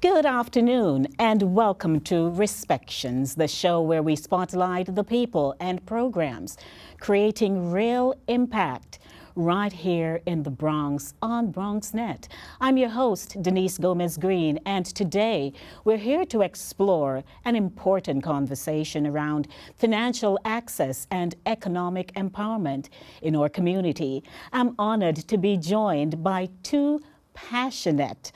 Good afternoon and welcome to Respections, the show where we spotlight the people and programs creating real impact right here in the Bronx on BronxNet. I'm your host, Denise Gomez Green, and today we're here to explore an important conversation around financial access and economic empowerment in our community. I'm honored to be joined by two passionate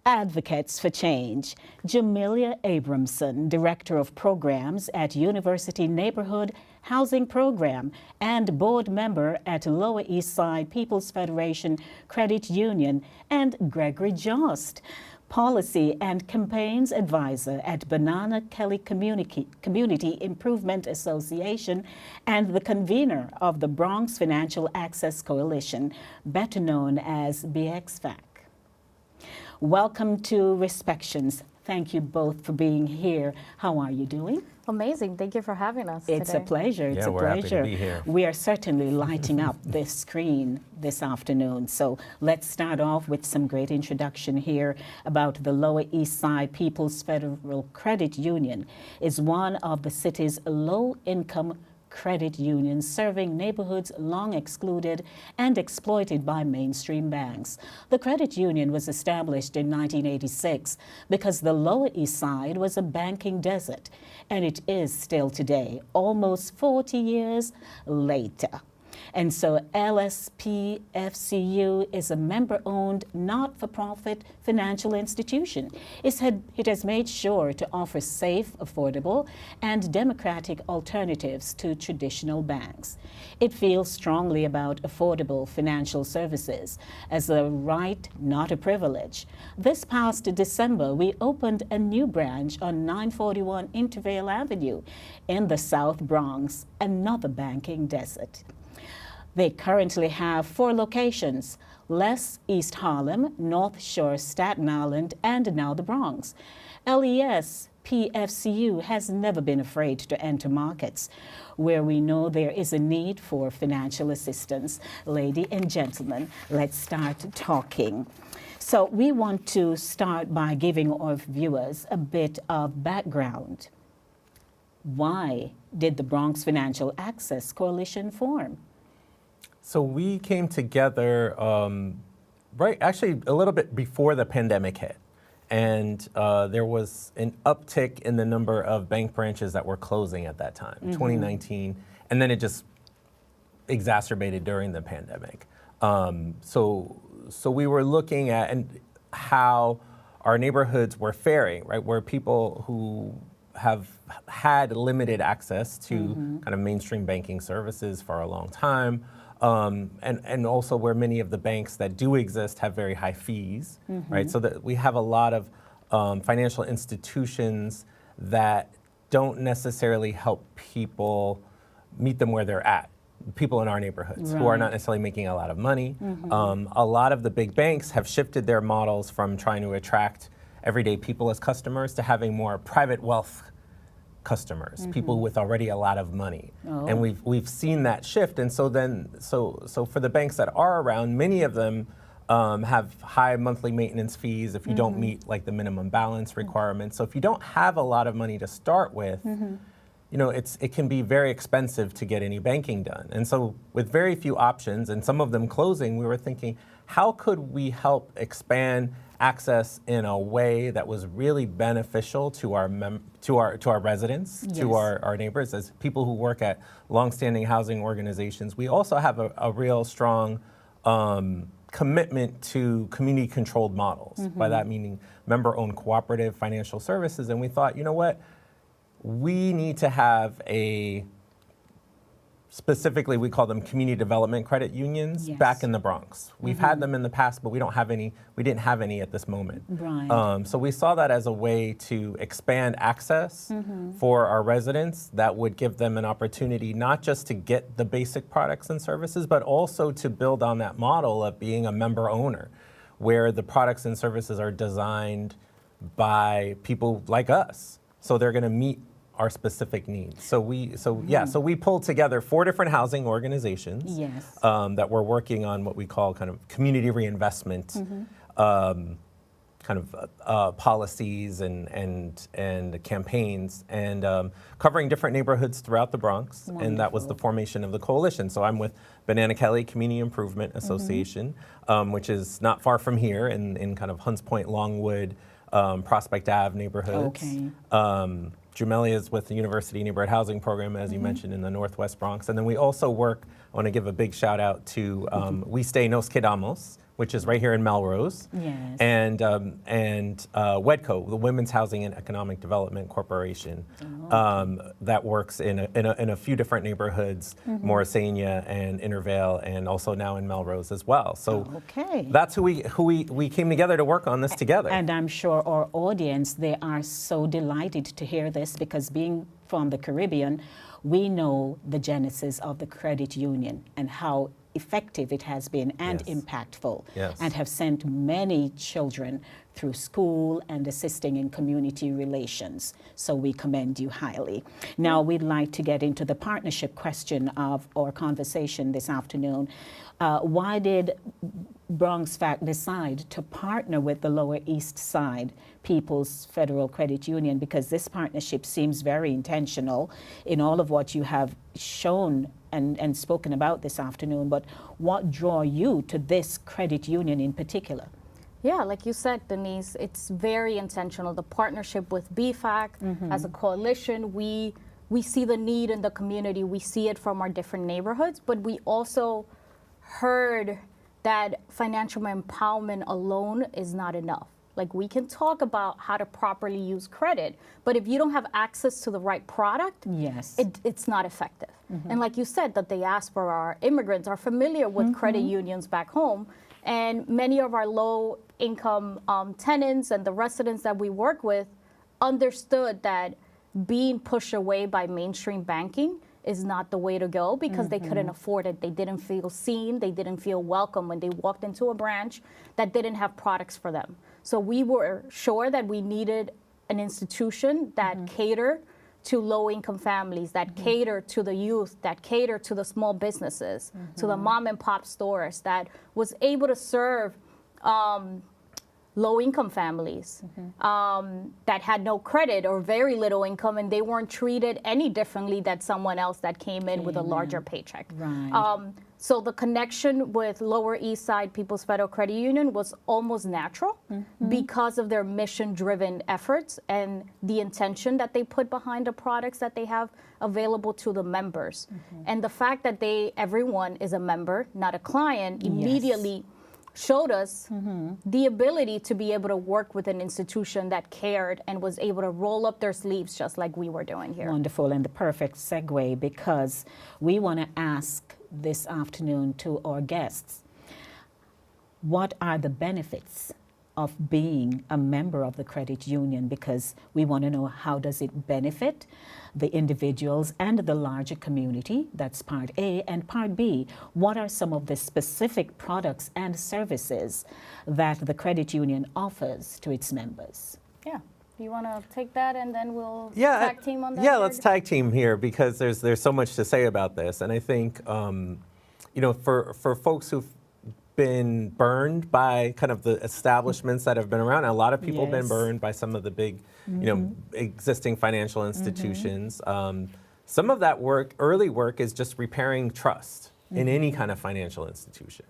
advocates for change. Jumelia Abrahamson, Director of Programs at University Neighborhood Housing Program and board member at Lower East Side People's Federation Credit Union, and Gregory Jost, Policy and Campaigns Advisor at Banana Kelly Community Improvement Association and the convener of the Bronx Financial Access Coalition, better known as BXFAC. Welcome to Respections. Thank you both for being here. How are you doing? Amazing. Thank you for having us today. It's a pleasure. It's a we're pleasure. happy to be here. We are certainly lighting up this screen this afternoon. So let's start off with some great introduction here about the Lower East Side People's Federal Credit Union. Is one of the city's low-income credit unions serving neighborhoods long excluded and exploited by mainstream banks. The credit union was established in 1986 because the Lower East Side was a banking desert, and it is still today, almost 40 years later. And so LSPFCU is a member-owned, not-for-profit financial institution. It has made sure to offer safe, affordable, and democratic alternatives to traditional banks. It feels strongly about affordable financial services as a right, not a privilege. This past December, we opened a new branch on 941 Intervale Avenue in the South Bronx, another banking desert. They currently have 4 locations: Les, East Harlem, North Shore, Staten Island, and now the Bronx. LES PFCU has never been afraid to enter markets where we know there is a need for financial assistance. Ladies and gentlemen, let's start talking. So we want to start by giving our viewers a bit of background. Why did the Bronx Financial Access Coalition form? So we came together actually a little bit before the pandemic hit. And there was an uptick in the number of bank branches that were closing at that time, 2019. And then it just exacerbated during the pandemic. So we were looking at how our neighborhoods were faring, right? Where people who have had limited access to kind of mainstream banking services for a long time, and also where many of the banks that do exist have very high fees, right? So that we have a lot of financial institutions that don't necessarily help people meet them where they're at. People in our neighborhoods who are not necessarily making a lot of money. A lot of the big banks have shifted their models from trying to attract everyday people as customers to having more private wealth customers, people with already a lot of money. And we've seen that shift. And so for the banks that are around, many of them have high monthly maintenance fees if you don't meet like the minimum balance requirements. So if you don't have a lot of money to start with, you know, it can be very expensive to get any banking done. And so with very few options and some of them closing, we were thinking, how could we help expand access in a way that was really beneficial to our residents, to our neighbors, as people who work at longstanding housing organizations. We also have a real strong commitment to community-controlled models. By that meaning member-owned cooperative financial services. And we thought, you know what, we need to have specifically, we call them community development credit unions back in the Bronx. We've had them in the past, but we didn't have any at this moment. Right. So we saw that as a way to expand access for our residents that would give them an opportunity not just to get the basic products and services, but also to build on that model of being a member owner, where the products and services are designed by people like us. So they're going to meet our specific needs. So we pulled together 4 different housing organizations that were working on what we call kind of community reinvestment kind of policies and campaigns, and covering different neighborhoods throughout the Bronx. Wonderful. And that was the formation of the coalition. So I'm with Banana Kelly Community Improvement Association, which is not far from here in kind of Hunts Point, Longwood, Prospect Ave neighborhoods. Okay. Jumelia is with the University Neighborhood Housing Program, as you mentioned, in the Northwest Bronx. And then we also work, I want to give a big shout out to We Stay Nos Quedamos, which is right here in Melrose. Yes. And WEDCO, the Women's Housing and Economic Development Corporation, that works in a few different neighborhoods, Morrisania and Intervale, and also now in Melrose as well. So Okay. that's who we came together to work on this together. And I'm sure our audience, they are so delighted to hear this, because being from the Caribbean, we know the genesis of the credit union and how effective it has been and Yes. impactful, Yes. and have sent many children through school and assisting in community relations. So we commend you highly. Now we'd like to get into the partnership question of our conversation this afternoon. Why did Bronx Fact decide to partner with the Lower East Side People's Federal Credit Union? Because this partnership seems very intentional in all of what you have shown and spoken about this afternoon, but what draw you to this credit union in particular? Yeah, like you said, Denise, it's very intentional. The partnership with BFAC as a coalition, we see the need in the community. We see it from our different neighborhoods, but we also heard that financial empowerment alone is not enough. Like, we can talk about how to properly use credit, but if you don't have access to the right product, Yes. it's not effective. And like you said, the diaspora, our immigrants are familiar with credit unions back home, and many of our low-income tenants and the residents that we work with understood that being pushed away by mainstream banking is not the way to go, because they couldn't afford it. They didn't feel seen. They didn't feel welcome when they walked into a branch that didn't have products for them. So we were sure that we needed an institution that catered to low-income families, that cater to the youth, that cater to the small businesses, to the mom and pop stores, that was able to serve low-income families that had no credit or very little income, and they weren't treated any differently than someone else that came in with a larger paycheck. Right. So the connection with Lower East Side People's Federal Credit Union was almost natural because of their mission-driven efforts and the intention that they put behind the products that they have available to the members. And the fact that everyone is a member, not a client, immediately showed us the ability to be able to work with an institution that cared and was able to roll up their sleeves just like we were doing here. Wonderful, and the perfect segue, because we want to ask this afternoon to our guests, what are the benefits of being a member of the credit union? Because we want to know, how does it benefit the individuals and the larger community? That's part A. And part B, what are some of the specific products and services that the credit union offers to its members? Yeah. Do you want to take that, and then we'll Yeah, tag team on that? Yeah, let's tag team here, because there's so much to say about this. And I think, for folks who've been burned by kind of the establishments that have been around, a lot of people have been burned by some of the big, existing financial institutions. Some of that early work is just repairing trust in any kind of financial institution.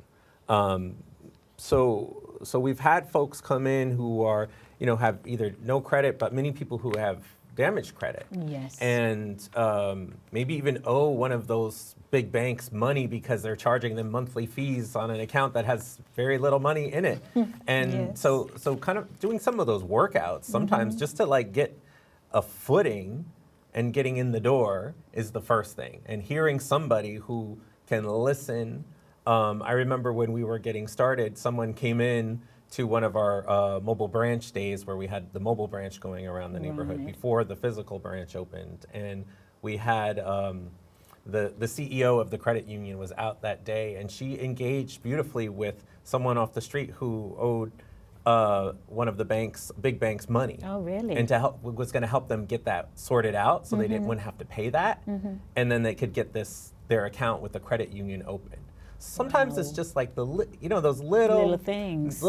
So we've had folks come in who are, have either no credit, but many people who have damaged credit. Yes. And maybe even owe one of those big banks money because they're charging them monthly fees on an account that has very little money in it. And so kind of doing some of those workouts sometimes just to get a footing and getting in the door is the first thing. And hearing somebody who can listen. I remember when we were getting started, someone came in to one of our mobile branch days where we had the mobile branch going around the neighborhood before the physical branch opened. And we had the CEO of the credit union was out that day, and she engaged beautifully with someone off the street who owed one of the big banks, money. Oh, really? And was going to help them get that sorted out so they wouldn't have to pay that, and then they could get their account with the credit union open. Sometimes it's just like those Little things.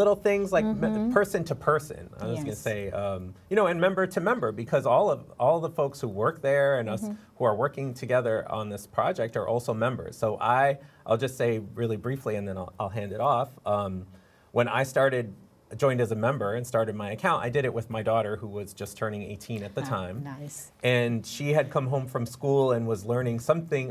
like person to person. I was going to say, and member to member, because all the folks who work there and us who are working together on this project are also members. So I'll just say really briefly, and then I'll hand it off. When I joined as a member and started my account, I did it with my daughter, who was just turning 18 at the time. Nice. And she had come home from school and was learning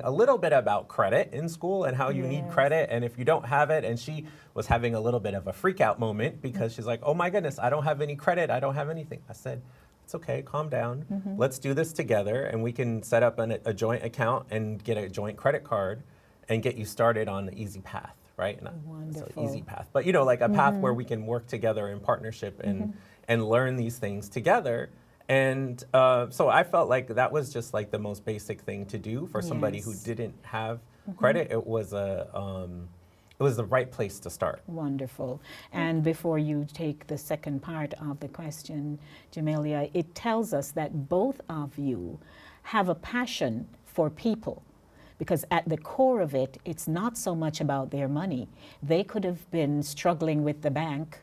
a little bit about credit in school and how you need credit, and if you don't have it. And she was having a little bit of a freak out moment because she's like, oh my goodness, I don't have any credit, I don't have anything. I said, it's okay, calm down. Let's do this together, and we can set up a joint account and get a joint credit card and get you started on the easy path. Right? Not Wonderful. an easy path, but like a path where we can work together in partnership and learn these things together. And so I felt like that was just like the most basic thing to do for somebody who didn't have credit. It was the right place to start. Wonderful. And before you take the second part of the question, Jumelia, it tells us that both of you have a passion for people. Because at the core of it, it's not so much about their money. They could have been struggling with the bank,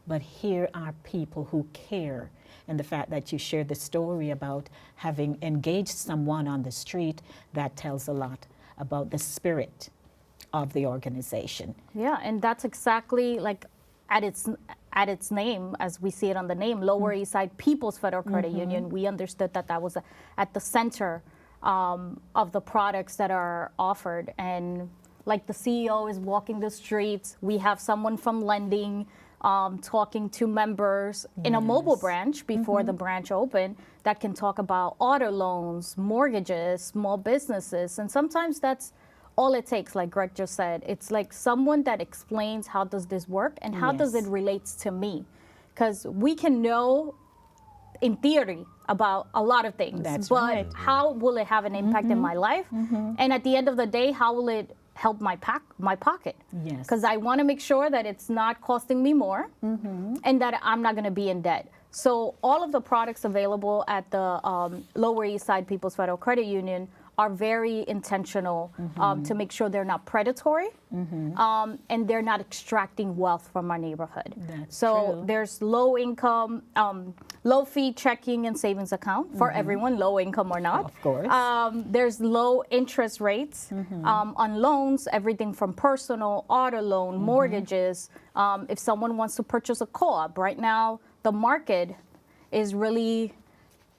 but here are people who care. And the fact that you shared the story about having engaged someone on the street, that tells a lot about the spirit of the organization. Yeah, and that's exactly like at its name, as we see it on the name, Lower East Side People's Federal Credit Union. We understood that was at the center of the products that are offered. And like the CEO is walking the streets, we have someone from lending talking to members in a mobile branch before the branch opened that can talk about auto loans, mortgages, small businesses. And sometimes that's all it takes, like Greg just said. It's like someone that explains how does this work and how does it relate to me. Because we can know in theory about a lot of things, but how will it have an impact in my life? And at the end of the day, how will it help my pocket? Yes. Because I want to make sure that it's not costing me more and that I'm not going to be in debt. So all of the products available at the Lower East Side People's Federal Credit Union are very intentional to make sure they're not predatory and they're not extracting wealth from our neighborhood. That's so true. There's low income, low fee checking and savings account for everyone, low income or not. Of course. There's low interest rates on loans, everything from personal, auto loan, mortgages. If someone wants to purchase a co-op, right now the market is really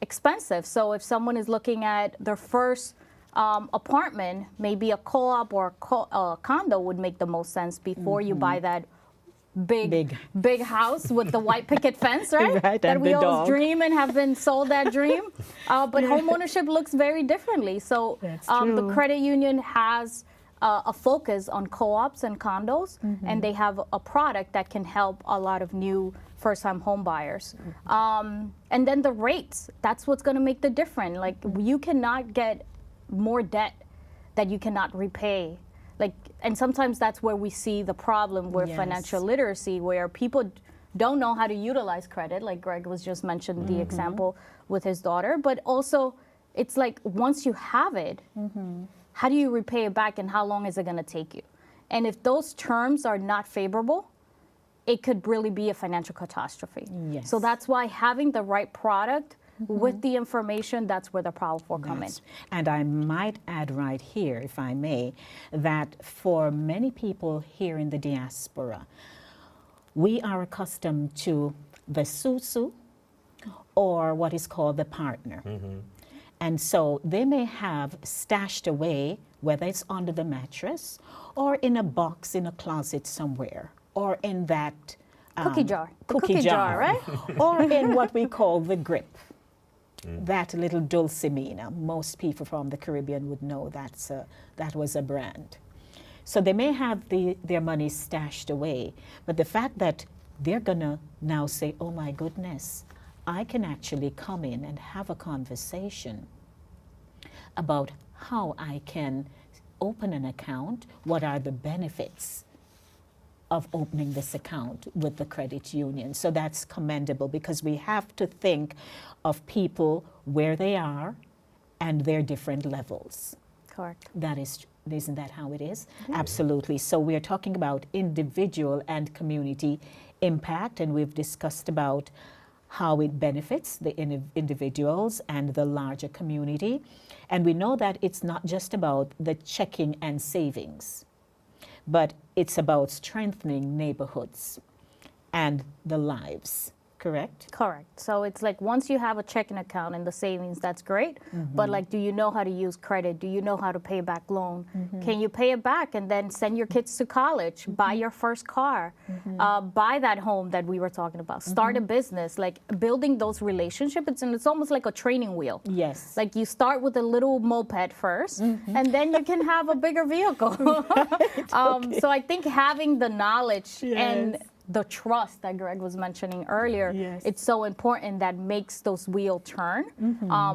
expensive. So if someone is looking at their first apartment, maybe a co-op or a condo would make the most sense before you buy that big house with the white picket fence, right? Right, that and we the always dog. dream and have been sold that dream. But homeownership looks very differently. So the credit union has a focus on co-ops and condos, and they have a product that can help a lot of new first-time home buyers. And then the rates, that's what's going to make the difference. Like you cannot get more debt that you cannot repay. Like, and sometimes that's where we see the problem with financial literacy, where people don't know how to utilize credit, like Greg was just mentioned the example with his daughter. But also, it's like once you have it, how do you repay it back and how long is it going to take you? And if those terms are not favorable, it could really be a financial catastrophe. Yes. So that's why having the right product with the information, that's where the powerful come in. And I might add right here, if I may, that for many people here in the diaspora, we are accustomed to the susu or what is called the partner. And so they may have stashed away, whether it's under the mattress or in a box in a closet somewhere, or in that Cookie jar. Cookie jar, right? Or in what we call the grip. That little dulcimina. Most people from the Caribbean would know that was a brand. So they may have their money stashed away, but the fact that they're gonna now say, oh my goodness, I can actually come in and have a conversation about how I can open an account, what are the benefits of opening this account with the credit union. So that's commendable, because we have to think of people where they are and their different levels. Correct. That is Isn't that how it is? Absolutely. So we're talking about individual and community impact, and we've discussed about how it benefits the individuals and the larger community. And we know that it's not just about the checking and savings, but it's about strengthening neighborhoods and the lives, correct? Correct. So it's like once you have a checking account and the savings, that's great. But like, do you know how to use credit? Do you know how to pay back loan? Can you pay it back and then send your kids to college, buy your first car, buy that home that we were talking about, start a business, like building those relationships. And it's almost like a training wheel. Yes. Like you start with a little moped first, and then you can have a bigger vehicle. So I think having the knowledge and the trust that Greg was mentioning earlier, it's so important that makes those wheels turn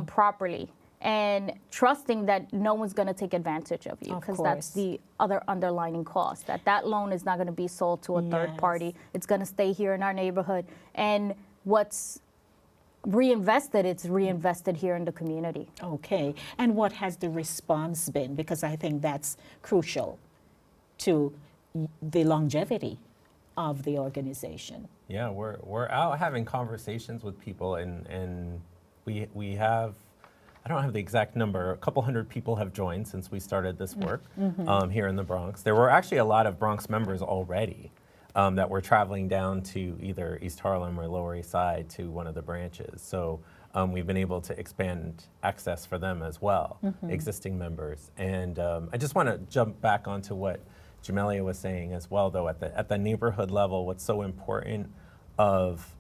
properly. And trusting that no one's going to take advantage of you, because that's the other underlying cost, that loan is not going to be sold to a third party. It's going to stay here in our neighborhood. And what's reinvested, it's reinvested here in the community. Okay. And what has the response been? Because I think that's crucial to the longevity of the organization. Yeah, we're out having conversations with people, and we have, I don't have the exact number, a couple hundred people have joined since we started this work here in the Bronx. There were actually a lot of Bronx members already that were traveling down to either East Harlem or Lower East Side to one of the branches. So we've been able to expand access for them as well, existing members. And I just want to jump back onto what Jumelia was saying as well, though, at the neighborhood level, what's so important of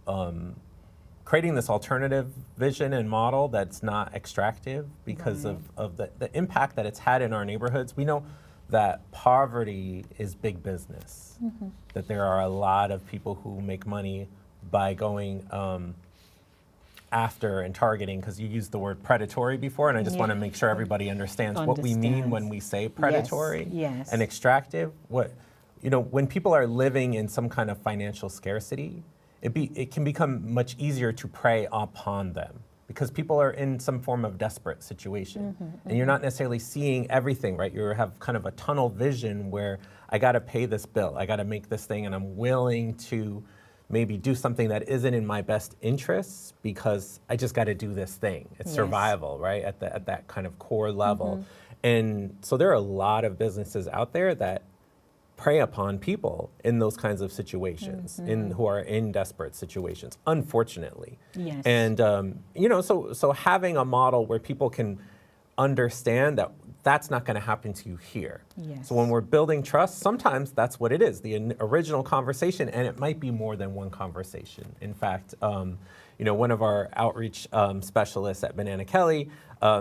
creating this alternative vision and model that's not extractive because of the impact that it's had in our neighborhoods. We know that poverty is big business, that there are a lot of people who make money by going after and targeting, because you used the word predatory before, and I just want to make sure everybody understands what we mean when we say predatory and extractive. When people are living in some kind of financial scarcity, it can become much easier to prey upon them because people are in some form of desperate situation, and you're not necessarily seeing everything, right? You have kind of a tunnel vision where I got to pay this bill, I got to make this thing, and I'm willing to maybe do something that isn't in my best interests because I just got to do this thing. It's survival, right? At that kind of core level. And so there are a lot of businesses out there that prey upon people in those kinds of situations, who are in desperate situations, unfortunately. And so having a model where people can understand that that's not going to happen to you here. So when we're building trust, sometimes that's what it is, the original conversation, and it might be more than one conversation. In fact, one of our outreach specialists at Banana Kelly,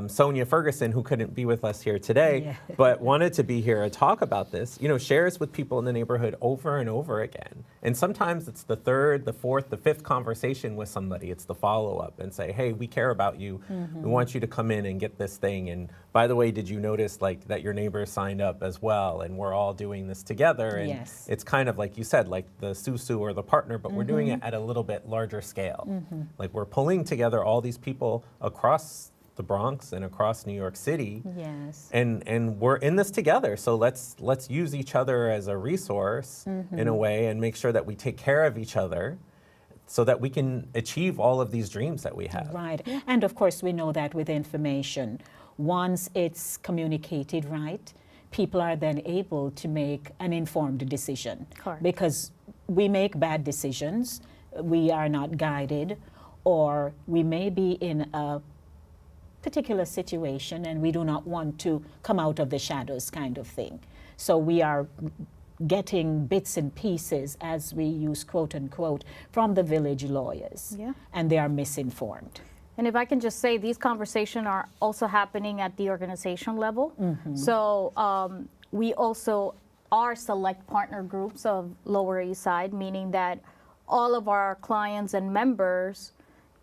Sonia Ferguson, who couldn't be with us here today, but wanted to be here to talk about this, shares with people in the neighborhood over and over again. And sometimes it's the third, the fourth, the fifth conversation with somebody. It's the follow-up and say, hey, we care about you. We want you to come in and get this thing. And by the way, did you notice that your neighbor signed up as well? And we're all doing this together. And it's kind of like you said, like the Susu or the partner, but we're doing it at a little bit larger scale. Like we're pulling together all these people across the Bronx and across New York City. And we're in this together. So let's use each other as a resource in a way and make sure that we take care of each other so that we can achieve all of these dreams that we have. Right. And of course, we know that with information, once it's communicated right, people are then able to make an informed decision. Because we make bad decisions, we are not guided, or we may be in a particular situation and we do not want to come out of the shadows kind of thing. So we are getting bits and pieces, as we use quote unquote, from the village lawyers, and they are misinformed. And if I can just say, these conversations are also happening at the organization level. So we also are select partner groups of Lower East Side, meaning that all of our clients and members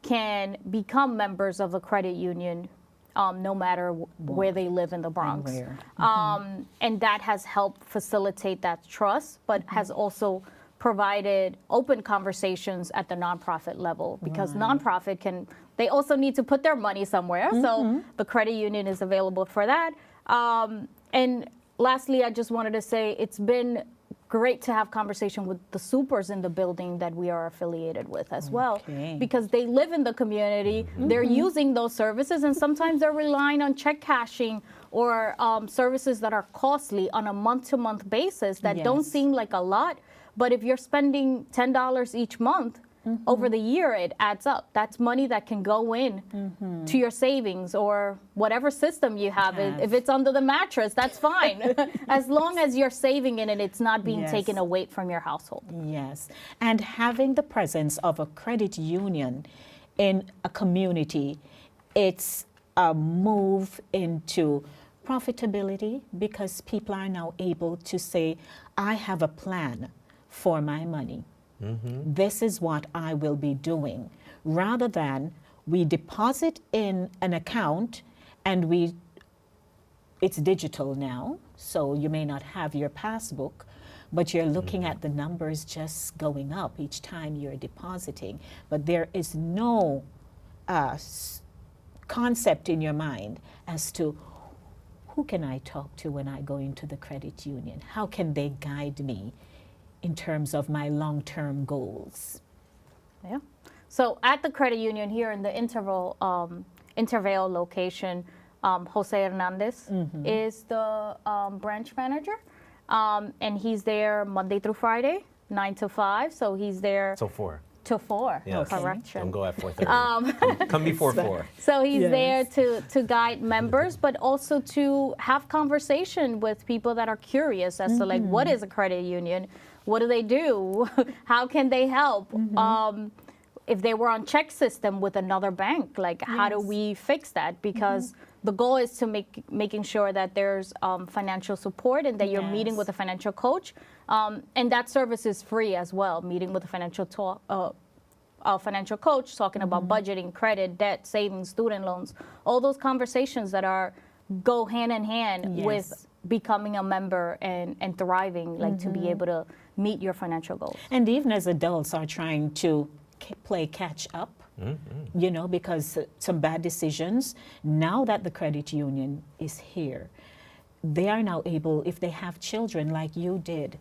can become members of a credit union no matter where they live in the Bronx. And that has helped facilitate that trust, but has also provided open conversations at the nonprofit level, because nonprofit they also need to put their money somewhere. So the credit union is available for that. And lastly, I just wanted to say it's been great to have conversation with the supers in the building that we are affiliated with as well, because they live in the community, they're using those services, and sometimes they're relying on check cashing or services that are costly on a month-to-month basis that don't seem like a lot, but if you're spending $10 each month, over the year, it adds up. That's money that can go in to your savings or whatever system you have. If it's under the mattress, that's fine. As long as you're saving in it, it's not being taken away from your household. Yes. And having the presence of a credit union in a community, it's a move into profitability because people are now able to say, I have a plan for my money. This is what I will be doing, rather than we deposit in an account and it's digital now, so you may not have your passbook, but you're looking at the numbers just going up each time you're depositing. But there is no concept in your mind as to who can I talk to when I go into the credit union? How can they guide me in terms of my long-term goals? Yeah. So at the credit union here in the Intervale location, Jose Hernandez is the branch manager, and he's there Monday through Friday, 9 to 5. So he's there Till 4. Till 4. Yes. Correction. Don't go at 4:30. Come before 4. So he's there to guide members, but also to have conversation with people that are curious as to like, what is a credit union? What do they do? How can they help? If they were on check system with another bank, like how do we fix that? Because the goal is to making sure that there's financial support and that you're meeting with a financial coach. And that service is free as well, meeting with a financial coach, talking about budgeting, credit, debt, savings, student loans, all those conversations that go hand in hand with becoming a member and thriving, like to be able to meet your financial goals. And even as adults are trying to play catch up, you know, because some bad decisions, now that the credit union is here, they are now able, if they have children like you did,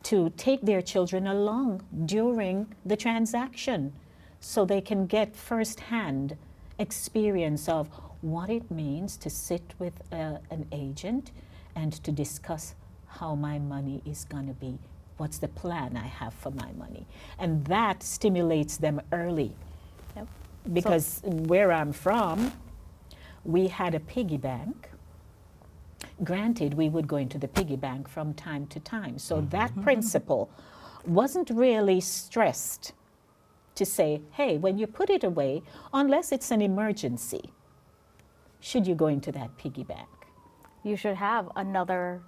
to take their children along during the transaction so they can get firsthand experience of what it means to sit with an agent and to discuss how my money is going to be, what's the plan I have for my money. And that stimulates them early. Yep. Because where I'm from, we had a piggy bank. Granted, we would go into the piggy bank from time to time. So that principle wasn't really stressed to say, hey, when you put it away, unless it's an emergency, should you go into that piggy bank? You should have another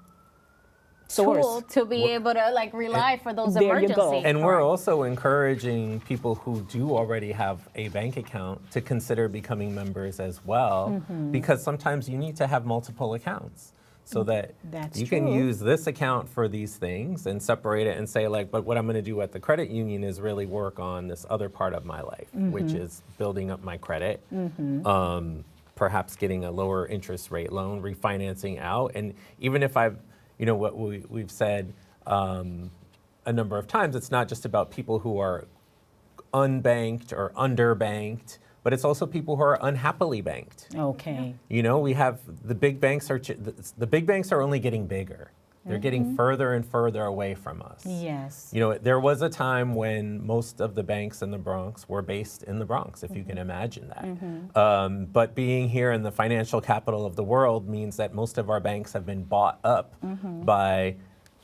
Source. tool to be able to like rely for those there you emergencies. go. And we're also encouraging people who do already have a bank account to consider becoming members as well, because sometimes you need to have multiple accounts so that That's you can true. use this account for these things and separate it and say like, but what I'm going to do at the credit union is really work on this other part of my life, which is building up my credit, perhaps getting a lower interest rate loan, refinancing out. And even if I've, you know, what we've said a number of times, it's not just about people who are unbanked or underbanked, but it's also people who are unhappily banked. Okay. You know, we have the big banks are only getting bigger. They're getting further and further away from us. Yes. You know, there was a time when most of the banks in the Bronx were based in the Bronx, if you can imagine that. But being here in the financial capital of the world means that most of our banks have been bought up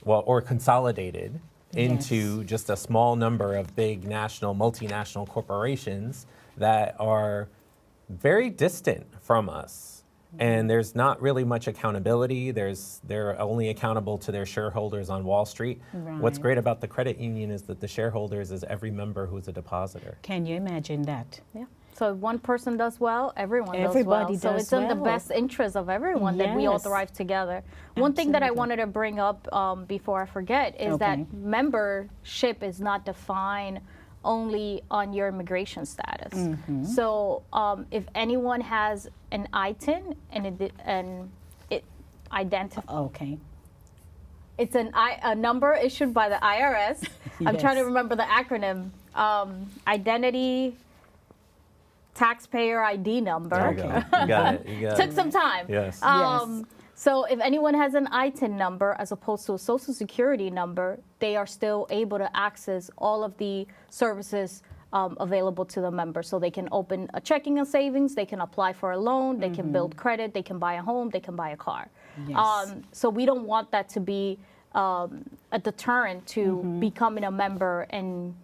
or consolidated into just a small number of big national, multinational corporations that are very distant from us. And there's not really much accountability. They're only accountable to their shareholders on Wall Street. Right. What's great about the credit union is that the shareholders is every member who's a depositor. Can you imagine that? Yeah. So if one person does well, everybody Everybody does well. So does it's in the well. best interest of everyone that we all Yes. thrive together. One thing that I Absolutely. wanted to bring up before I forget is Okay. that membership is not defined only on your immigration status. So if anyone has an ITIN and it identifies, Okay. It's a number issued by the IRS. I'm trying to remember the acronym. Identity Taxpayer ID number. There you go. You got it. You got Took it. some time. Yes. So if anyone has an ITIN number as opposed to a Social Security number, they are still able to access all of the services available to the member. So they can open a checking and savings, they can apply for a loan, they can build credit, they can buy a home, they can buy a car. Yes. So we don't want that to be a deterrent to becoming a member and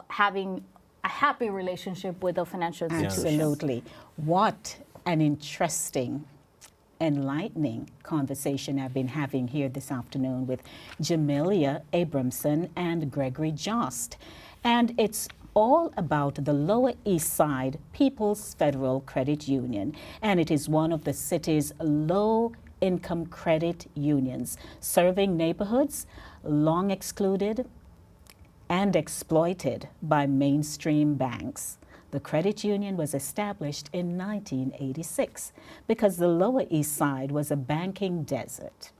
having a happy relationship with a financial institution. Absolutely. What an interesting, enlightening conversation I've been having here this afternoon with Jumelia, Abrahamson, and Gregory Jost. And it's all about the Lower East Side People's Federal Credit Union. And it is one of the city's low-income credit unions, serving neighborhoods long excluded and exploited by mainstream banks. The credit union was established in 1986 because the Lower East Side was a banking desert.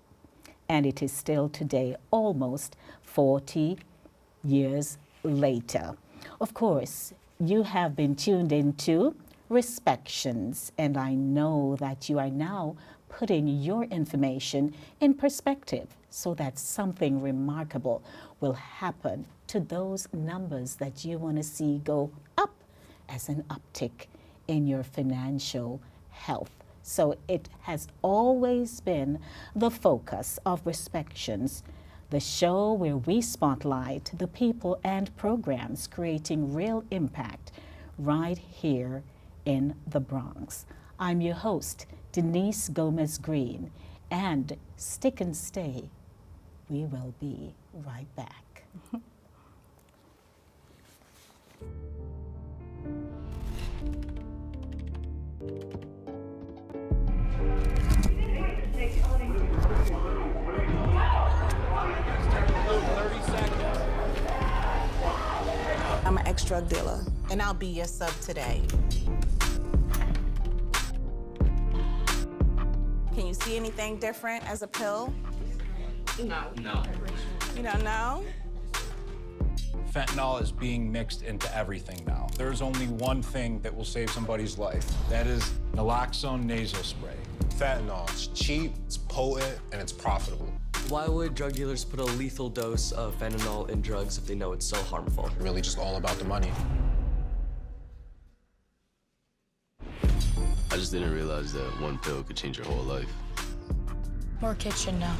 And it is still today, almost 40 years later. Of course, you have been tuned into Respections, and I know that you are now putting your information in perspective so that something remarkable will happen to those numbers that you want to see go up as an uptick in your financial health. So it has always been the focus of Respections, the show where we spotlight the people and programs creating real impact right here in the Bronx. I'm your host, Denise Gomez Green, and stick and stay. We will be right back. I'm an ex-drug dealer, and I'll be your sub today. Can you see anything different as a pill? No. You don't know? Fentanyl is being mixed into everything now. There's only one thing that will save somebody's life. That is naloxone nasal spray. Fentanyl, it's cheap, it's potent, and it's profitable. Why would drug dealers put a lethal dose of fentanyl in drugs if they know it's so harmful? Really just all about the money. I just didn't realize that one pill could change your whole life. More kitchen now.